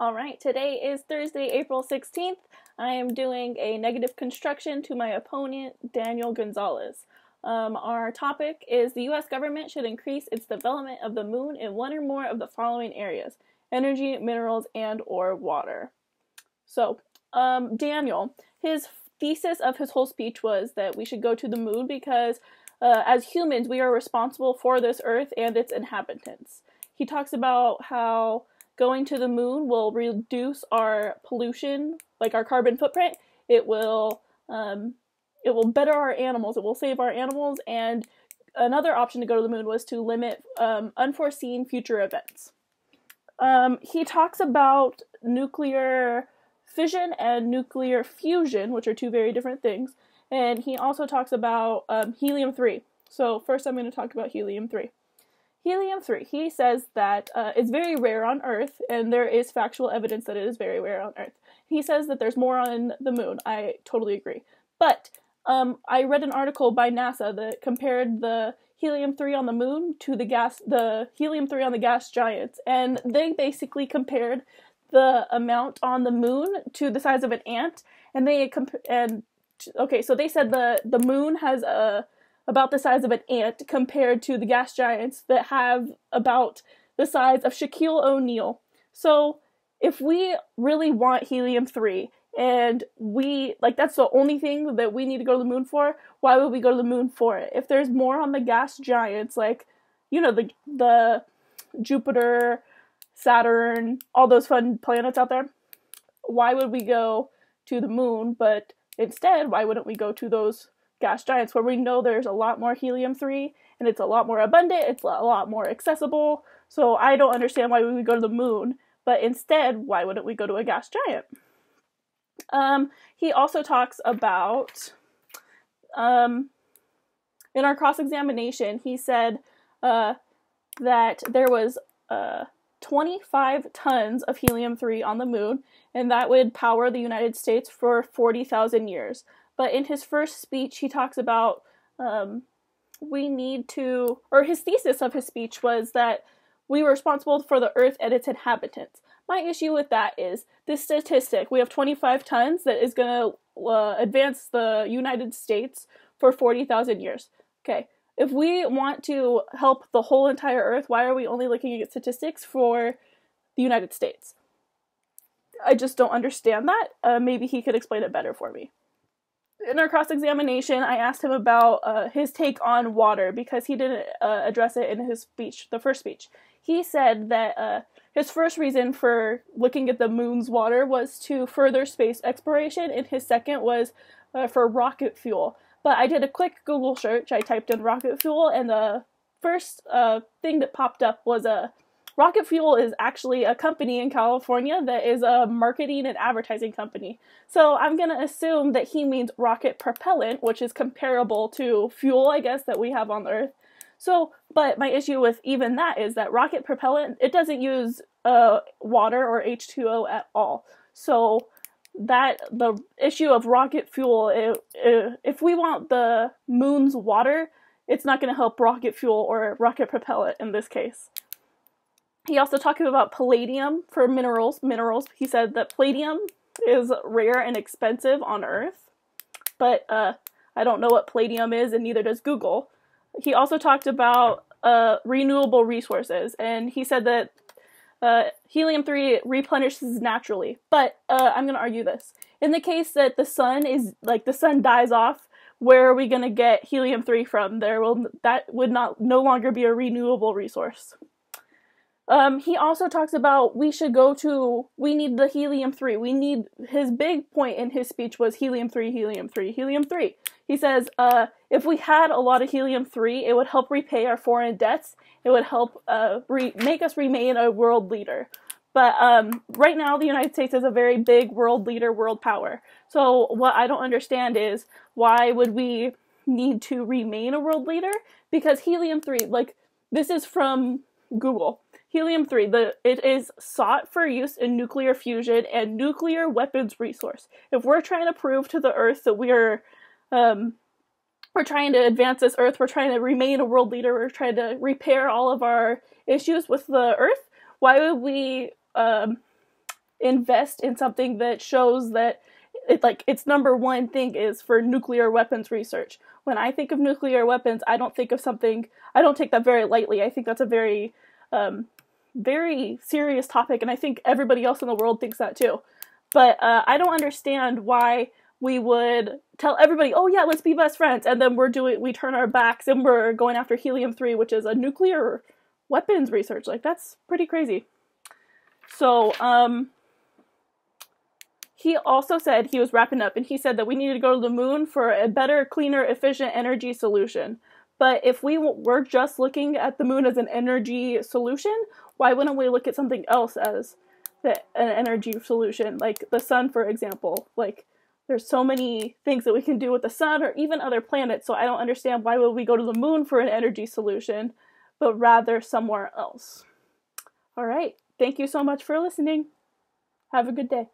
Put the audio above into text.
All right, today is Thursday, April 16th. I am doing a negative construction to my opponent, Daniel Gonzalez. Our topic is the U.S. government should increase its development of the moon in one or more of the following areas: energy, minerals, and or water. So, Daniel, his thesis of his whole speech was that we should go to the moon because as humans, we are responsible for this earth and its inhabitants. He talks about how going to the moon will reduce our pollution, like our carbon footprint. It will better our animals. It will save our animals. And another option to go to the moon was to limit unforeseen future events. He talks about nuclear fission and nuclear fusion, which are two very different things. And he also talks about helium-3. So first I'm going to talk about helium-3. Helium-3, he says that it's very rare on Earth, and there is factual evidence that it is very rare on Earth. He says that there's more on the moon. I totally agree. But I read an article by NASA that compared the helium-3 on the moon to the helium-3 on the gas giants, and they basically compared the amount on the moon to the size of an ant, and so they said the moon has about the size of an ant compared to the gas giants that have about the size of Shaquille O'Neal. So if we really want helium-3 and that's the only thing that we need to go to the moon for, why would we go to the moon for it? If there's more on the gas giants, like, the Jupiter, Saturn, all those fun planets out there, why would we go to the moon? But instead, why wouldn't we go to those gas giants where we know there's a lot more helium-3 and it's a lot more abundant, it's a lot more accessible? So I don't understand why we would go to the moon, but instead, why wouldn't we go to a gas giant? He also talks about, in our cross-examination, he said that there was 25 tons of helium-3 on the moon, and that would power the United States for 40,000 years. But in his first speech, he talks about his thesis of his speech was that we were responsible for the Earth and its inhabitants. My issue with that is this statistic. We have 25 tons that is going to advance the United States for 40,000 years. Okay, if we want to help the whole entire Earth, why are we only looking at statistics for the United States? I just don't understand that. Maybe he could explain it better for me. In our cross-examination, I asked him about his take on water because he didn't address it in his speech, the first speech. He said that his first reason for looking at the moon's water was to further space exploration, and his second was for rocket fuel. But I did a quick Google search. I typed in rocket fuel, and the first thing that popped up was rocket fuel is actually a company in California that is a marketing and advertising company. So I'm going to assume that he means rocket propellant, which is comparable to fuel, I guess, that we have on Earth. So, but my issue with even that is that rocket propellant, it doesn't use water or H2O at all. So that the issue of rocket fuel, if we want the moon's water, it's not going to help rocket fuel or rocket propellant in this case. He also talked about palladium for minerals. He said that palladium is rare and expensive on Earth, but I don't know what palladium is, and neither does Google. He also talked about renewable resources, and he said that helium-3 replenishes naturally. But I'm going to argue this. In the case that the sun dies off, where are we going to get helium-3 from? That would no longer be a renewable resource. He also talks about we need the helium-3. His big point in his speech was helium-3, helium-3, helium-3. He says, if we had a lot of helium-3, it would help repay our foreign debts. It would help make us remain a world leader. But right now, the United States is a very big world leader, world power. So what I don't understand is, why would we need to remain a world leader? Because helium-3, this is from Google. Helium-3, it is sought for use in nuclear fusion and nuclear weapons resource. If we're trying to prove to the Earth that we're trying to advance this Earth, we're trying to remain a world leader, we're trying to repair all of our issues with the Earth, why would we invest in something that shows that its number one thing is for nuclear weapons research. When I think of nuclear weapons, I don't take that very lightly. I think that's a very, very serious topic, and I think everybody else in the world thinks that too. But I don't understand why we would tell everybody, oh yeah, let's be best friends, and then we turn our backs and we're going after helium-3, which is a nuclear weapons research. Like, that's pretty crazy. So, he also said, he was wrapping up, and he said that we needed to go to the moon for a better, cleaner, efficient energy solution. But if we were just looking at the moon as an energy solution, why wouldn't we look at something else as an energy solution? Like the sun, for example. Like, there's so many things that we can do with the sun or even other planets, so I don't understand why would we go to the moon for an energy solution, but rather somewhere else. All right. Thank you so much for listening. Have a good day.